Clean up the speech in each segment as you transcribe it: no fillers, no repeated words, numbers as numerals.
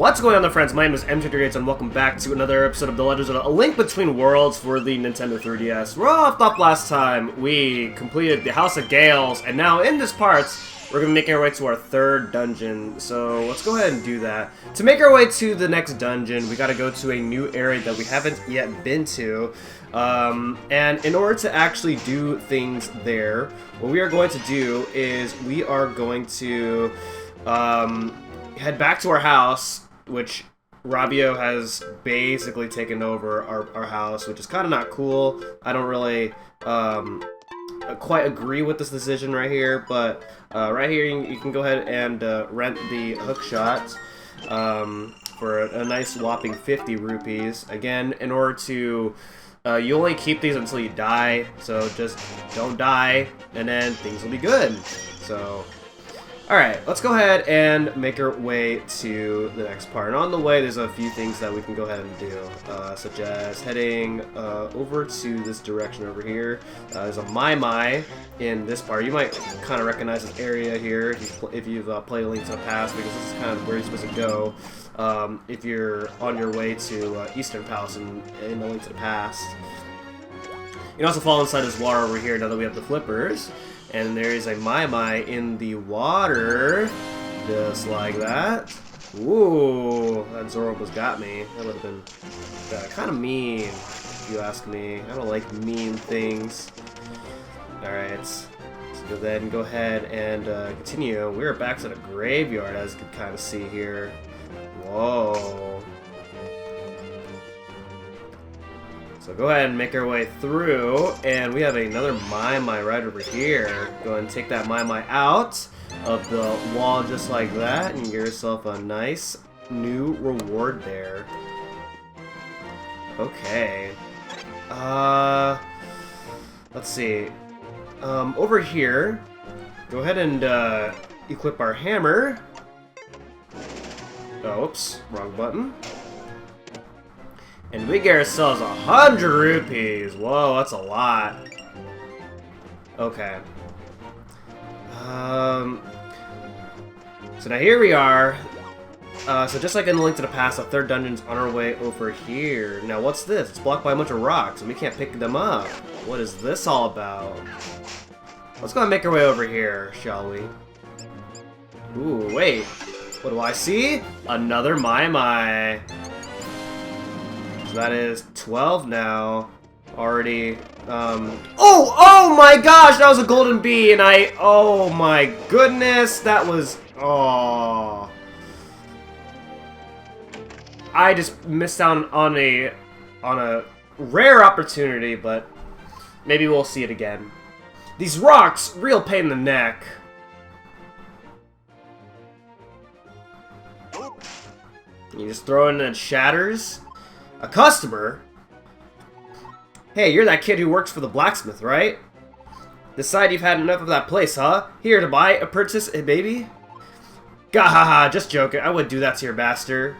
What's going on, there, friends? My name is M238 and welcome back to another episode of The Legend of Zelda: A Link Between Worlds for the Nintendo 3DS. We're all off up last time. We completed the House of Gales, and now in this part, we're going to be making our way to our third dungeon. So let's go ahead and do that. To make our way to the next dungeon, we got to go to a new area that we haven't yet been to. And in order to actually do things there, what we are going to do is we are going to head back to our house, which Rabio has basically taken over our house, which is kind of not cool. I don't really quite agree with this decision right here, but right here you can go ahead and rent the hookshot for a nice whopping 50 rupees. Again, in order to you only keep these until you die, so just don't die, and then things will be good. So, alright, let's go ahead and make our way to the next part. And on the way, there's a few things that we can go ahead and do, such as heading over to this direction over here. There's a Mai in this part. You might kind of recognize this area here if you've played A Link to the Past, because this is kind of where you're supposed to go if you're on your way to Eastern Palace in A Link to the Past. You can also fall inside this water over here now that we have the flippers. And there is a Mai in the water, just like that. Ooh, that Zoro almost got me. That would have been kind of mean, if you ask me. I don't like mean things. Alright, let's go ahead and continue. We're back to the graveyard, as you can kind of see here. Whoa. So go ahead and make our way through, and we have another Mai right over here. Go ahead and take that Mai out of the wall just like that, and get yourself a nice new reward there. Okay. Let's see. Over here, go ahead and equip our hammer. Oh, oops, wrong button. And we get ourselves 100 rupees. Whoa, that's a lot. Okay. So now here we are. So just like in the Link to the Past, the third dungeon's on our way over here. Now what's this? It's blocked by a bunch of rocks and we can't pick them up. What is this all about? Let's go and make our way over here, shall we? Ooh, wait. What do I see? Another Mai. So that is 12 now. Already, Oh my gosh! That was a golden bee, and oh my goodness! That was... Oh... I just missed out on a rare opportunity, but maybe we'll see it again. These rocks, real pain in the neck. You just throw it in and it shatters. A customer? Hey, you're that kid who works for the blacksmith, right? Decide you've had enough of that place, huh? Here to buy, purchase a baby? Gahaha, just joking. I wouldn't do that to your master.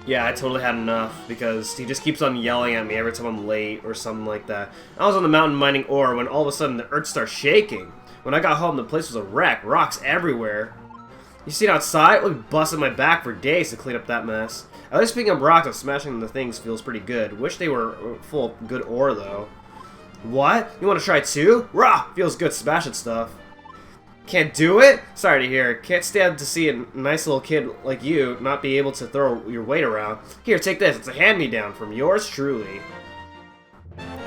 Yeah, I totally had enough, because he just keeps on yelling at me every time I'm late or something like that. I was on the mountain mining ore when all of a sudden the earth started shaking. When I got home, the place was a wreck. Rocks everywhere. You seen outside? I'll be busting my back for days to clean up that mess. At least picking up rocks and smashing the things feels pretty good. Wish they were full of good ore, though. What? You want to try too? Rah! Feels good smashing stuff. Can't do it? Sorry to hear. Can't stand to see a nice little kid like you not be able to throw your weight around. Here, take this. It's a hand-me-down from yours truly.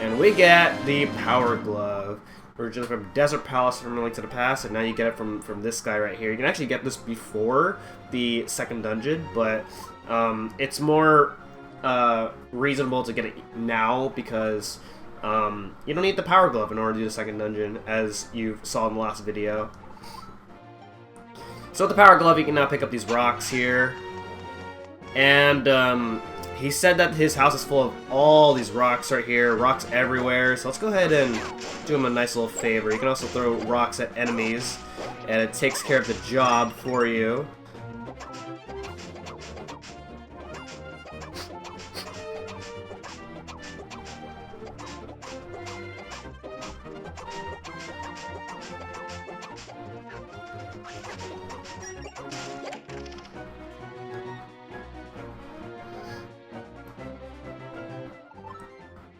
And we get the Power Glove. Originally from Desert Palace from A Link to the Past, and now you get it from this guy right here. You can actually get this before the second dungeon, but it's more reasonable to get it now because you don't need the Power Glove in order to do the second dungeon, as you saw in the last video. So with the Power Glove, you can now pick up these rocks here, and he said that his house is full of all these rocks right here, rocks everywhere, so let's go ahead and do him a nice little favor. You can also throw rocks at enemies, and it takes care of the job for you.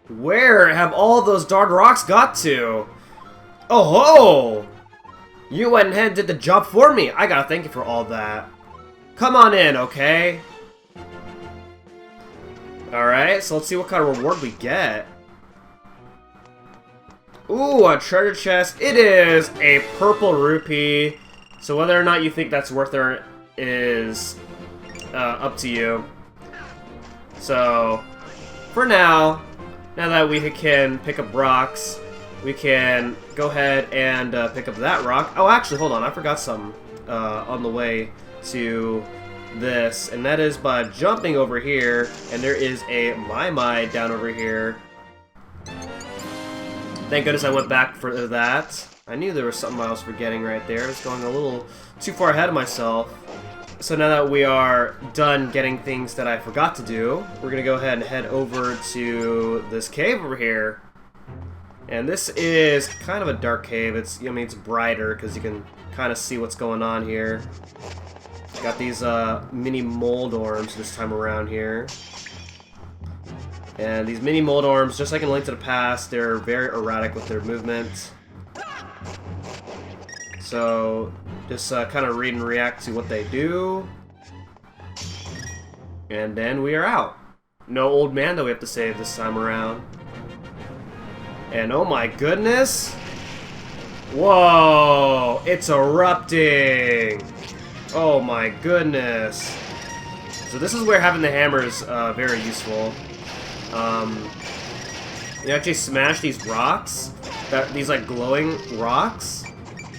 Where have all those dark rocks got to? Oh ho! You went ahead and did the job for me. I gotta thank you for all that. Come on in, okay? Alright, so let's see what kind of reward we get. Ooh, a treasure chest. It is a purple rupee. So whether or not you think that's worth it is up to you. So, for now that we can pick up rocks, we can go ahead and pick up that rock. Oh, actually, hold on. I forgot something on the way to this, and that is by jumping over here, and there is a My down over here. Thank goodness I went back for that. I knew there was something I was forgetting right there. I was going a little too far ahead of myself. So now that we are done getting things that I forgot to do, we're going to go ahead and head over to this cave over here. And this is kind of a dark cave. It's brighter because you can kind of see what's going on here. Got these mini mold orms this time around here. And these mini mold orms, just like in Link to the Past, they're very erratic with their movement. So, just kind of read and react to what they do. And then we are out. No old man that we have to save this time around. And oh my goodness! Whoa! It's erupting! Oh my goodness! So this is where having the hammer is very useful. You actually smash these rocks, these like glowing rocks,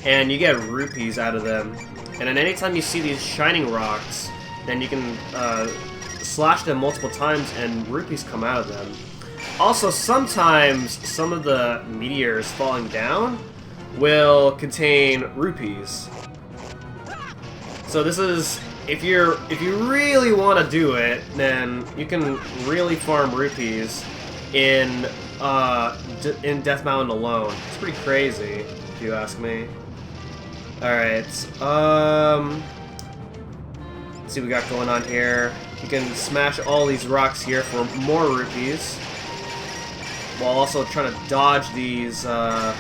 and you get rupees out of them. And then anytime you see these shining rocks, then you can slash them multiple times and rupees come out of them. Also, sometimes some of the meteors falling down will contain rupees. So this is, if you really want to do it, then you can really farm rupees in Death Mountain alone. It's pretty crazy, if you ask me. Alright, let's see what we got going on here. You can smash all these rocks here for more rupees, while also trying to dodge these, trying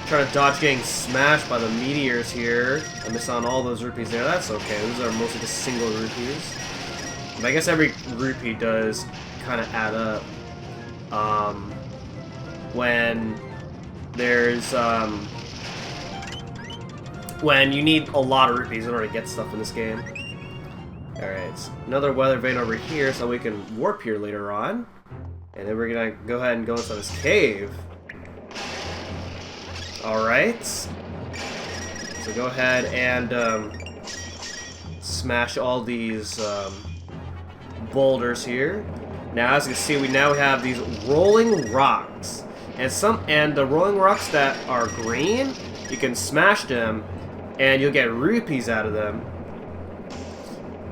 to dodge getting smashed by the meteors here. I missed on all those rupees there. That's okay. Those are mostly just single rupees. But I guess every rupee does kind of add up. When there's, when you need a lot of rupees in order to get stuff in this game. Alright, another weather vane over here so we can warp here later on. And then we're gonna go ahead and go inside this cave. Alright. So go ahead and smash all these boulders here. Now, as you can see, we now have these rolling rocks. And the rolling rocks that are green, you can smash them and you'll get rupees out of them.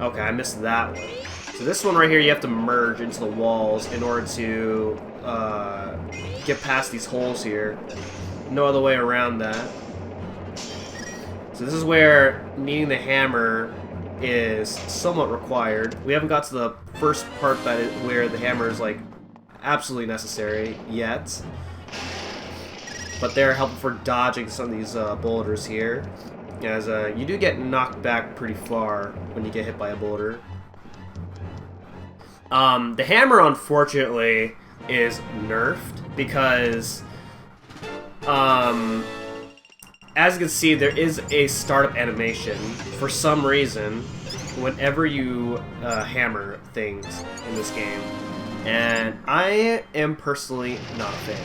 Okay, I missed that one. So this one right here, you have to merge into the walls in order to get past these holes here. No other way around that. So this is where needing the hammer is somewhat required. We haven't got to the first part where the hammer is like absolutely necessary yet. But they're helpful for dodging some of these boulders here. As you do get knocked back pretty far when you get hit by a boulder. The hammer, unfortunately, is nerfed because, as you can see, there is a startup animation for some reason whenever you hammer things in this game, and I am personally not a fan.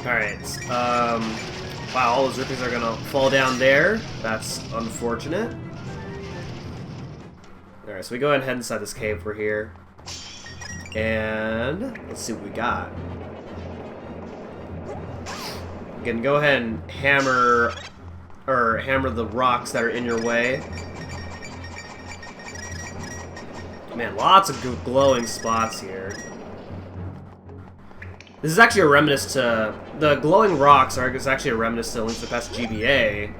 Alright, wow, all those rupees are gonna fall down there. That's unfortunate. Alright, so we go ahead and head inside this cave we're here. And let's see what we got. You can go ahead and hammer the rocks that are in your way. Man, lots of good glowing spots here. This is actually a reminiscence to... The glowing rocks is actually a reminiscence to Link to the Past GBA.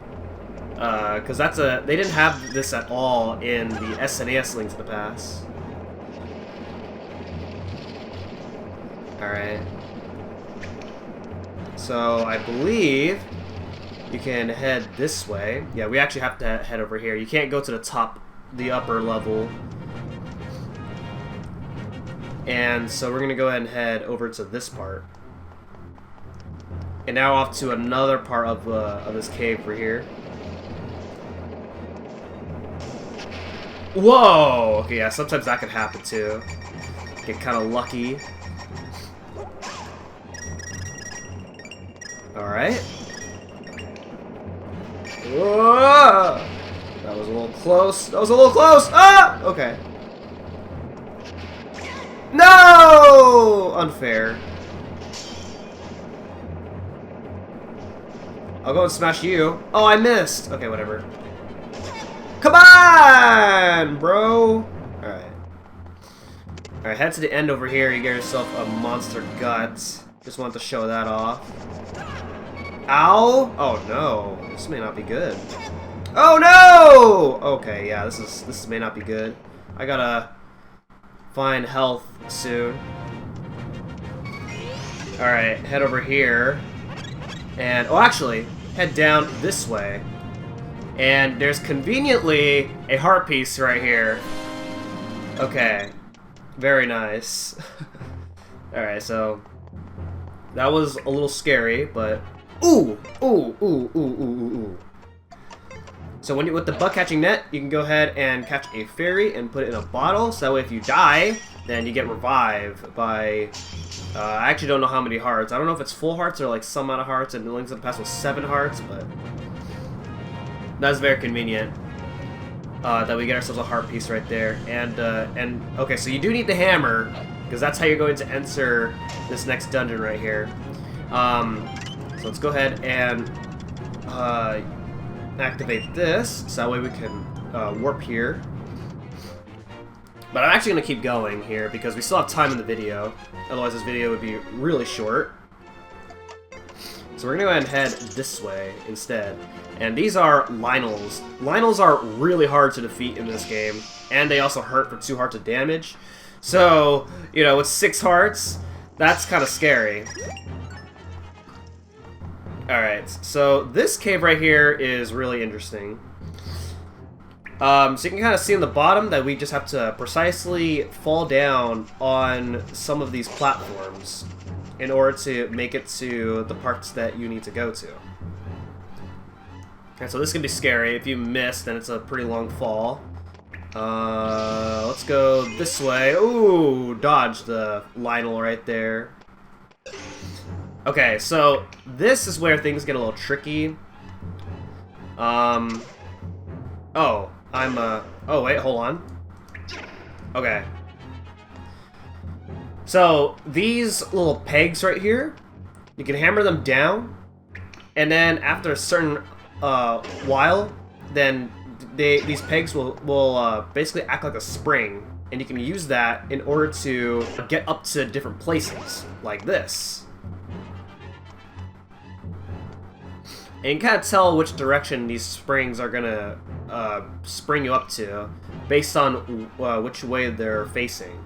Because they didn't have this at all in the SNES Link to the Past. Alright. So, I believe you can head this way. Yeah, we actually have to head over here. You can't go to the top, the upper level. And so we're going to go ahead and head over to this part. And now off to another part of this cave over here. Whoa! Okay, yeah, sometimes that can happen too. Get kind of lucky. Alright. Whoa! That was a little close. That was a little close! Ah! Okay. No! Unfair. I'll go and smash you. Oh, I missed! Okay, whatever. Come on, bro! Alright. Alright, head to the end over here. You get yourself a monster gut. Just wanted to show that off. Ow! Oh no. This may not be good. Oh no! Okay, yeah, this may not be good. I gotta find health soon. Alright, head over here. And, oh, actually, head down this way. And there's conveniently a heart piece right here. Okay. Very nice. Alright, so that was a little scary, but ooh! Ooh, ooh, ooh, ooh, ooh, ooh. So when you with the bug catching net, you can go ahead and catch a fairy and put it in a bottle, so that way if you die, then you get revived by I actually don't know how many hearts. I don't know if it's full hearts or like some amount of hearts, and the Links of the Past was 7 hearts, but that's very convenient. That we get ourselves a heart piece right there. And okay, so you do need the hammer, because that's how you're going to enter this next dungeon right here. So let's go ahead and activate this, so that way we can warp here. But I'm actually going to keep going here, because we still have time in the video. Otherwise this video would be really short. So we're going to go ahead and head this way instead. And these are Lynels. Lynels are really hard to defeat in this game, and they also hurt for 2 hearts of damage. So, you know, with 6 hearts, that's kind of scary. Alright, so this cave right here is really interesting. So you can kind of see in the bottom that we just have to precisely fall down on some of these platforms in order to make it to the parts that you need to go to. Okay, so this can be scary. If you miss, then it's a pretty long fall. Let's go this way. Ooh, dodge the Lynel right there. Okay, so this is where things get a little tricky. Oh, wait, hold on. Okay. So, these little pegs right here, you can hammer them down, and then after a certain while, then these pegs will basically act like a spring, and you can use that in order to get up to different places, like this. And you can kind of tell which direction these springs are gonna spring you up to, based on which way they're facing.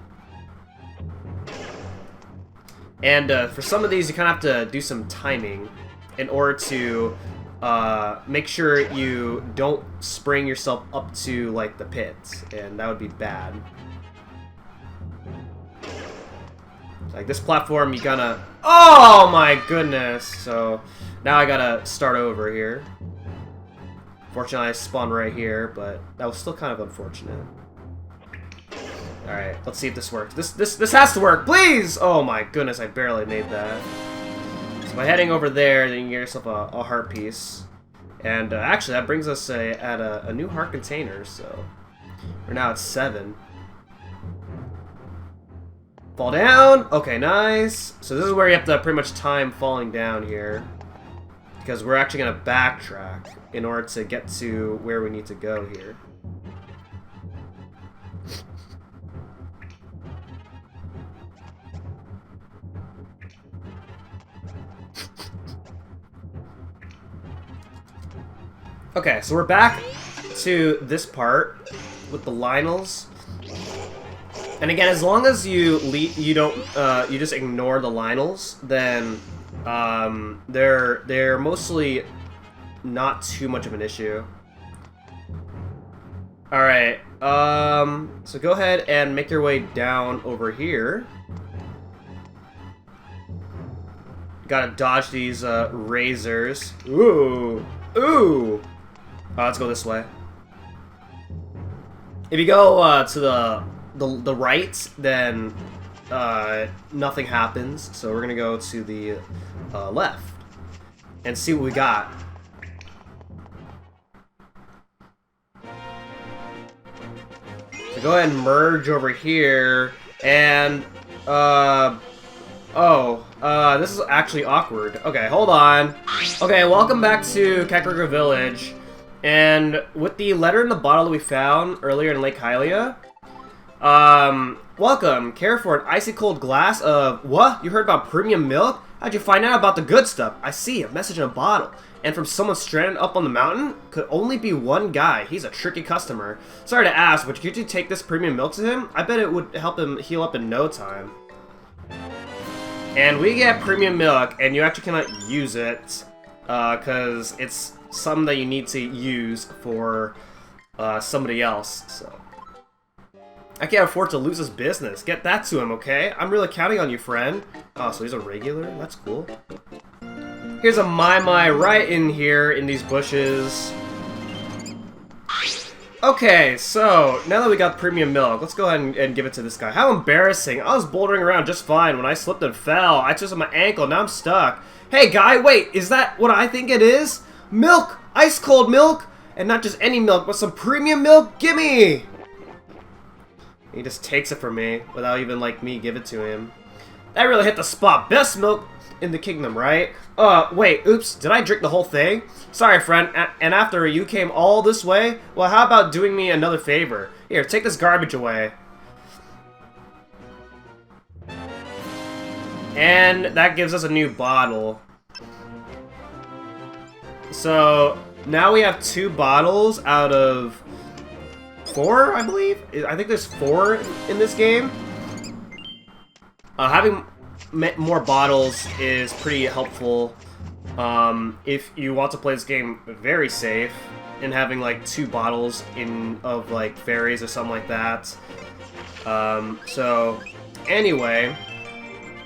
And for some of these, you kind of have to do some timing in order to make sure you don't spring yourself up to like the pit, and that would be bad. Like this platform, you gotta. Oh my goodness! So now I gotta start over here. Fortunately, I spawned right here, but that was still kind of unfortunate. All right, let's see if this works. This has to work, please! Oh my goodness, I barely made that. So by heading over there, then you can get yourself a heart piece. And actually, that brings us at a new heart container, so we're now at 7. Fall down! Okay, nice. So this is where you have to pretty much time falling down here, because we're actually going to backtrack in order to get to where we need to go here. Okay, so we're back to this part with the Lynels. And again, as long as you don't you just ignore the Lionels, then they're mostly not too much of an issue. All right, so go ahead and make your way down over here. Gotta dodge these razors. Ooh, ooh. Let's go this way. If you go to the right, then nothing happens. So we're gonna go to the left and see what we got. So go ahead and merge over here, and this is actually awkward. Okay, hold on. Okay, welcome back to Kakariko Village. And with the letter in the bottle that we found earlier in Lake Hylia, welcome. Care for an icy cold glass of what? You heard about premium milk? How'd you find out about the good stuff? I see, a message in a bottle. And from someone stranded up on the mountain? Could only be one guy. He's a tricky customer. Sorry to ask, but could you take this premium milk to him? I bet it would help him heal up in no time. And we get premium milk, and you actually cannot use it, because it's something that you need to use for somebody else, so. I can't afford to lose his business. Get that to him, okay? I'm really counting on you, friend. Oh, so he's a regular? That's cool. Here's a Mai right in here in these bushes. Okay, so now that we got premium milk, let's go ahead and give it to this guy. How embarrassing. I was bouldering around just fine when I slipped and fell. I twisted my ankle, now I'm stuck. Hey guy, wait, is that what I think it is? Milk! Ice cold milk! And not just any milk, but some premium milk? Gimme! He just takes it from me without even, like, me give it to him. That really hit the spot. Best milk in the kingdom, right? Wait, oops, did I drink the whole thing? Sorry, friend, and after you came all this way? Well, how about doing me another favor? Here, take this garbage away. And that gives us a new bottle. So, now we have 2 bottles out of 4, I believe? I think there's 4 in this game. Having more bottles is pretty helpful if you want to play this game very safe, and having like 2 bottles of like fairies or something like that. So anyway,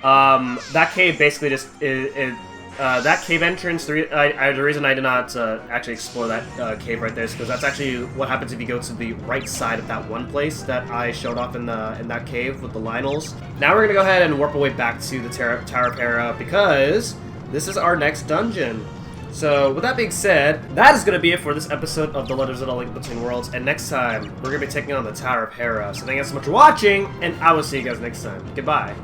that cave basically just that cave entrance. The reason I did not actually explore that cave right there is because that's actually what happens if you go to the right side of that one place that I showed off in that cave with the Lionels. Now we're gonna go ahead and warp away back to the Tower of Hera because this is our next dungeon. So with that being said, that is gonna be it for this episode of The Legend of Zelda: Link Between Worlds. And next time we're gonna be taking on the Tower of Hera. So thank you guys so much for watching, and I will see you guys next time. Goodbye.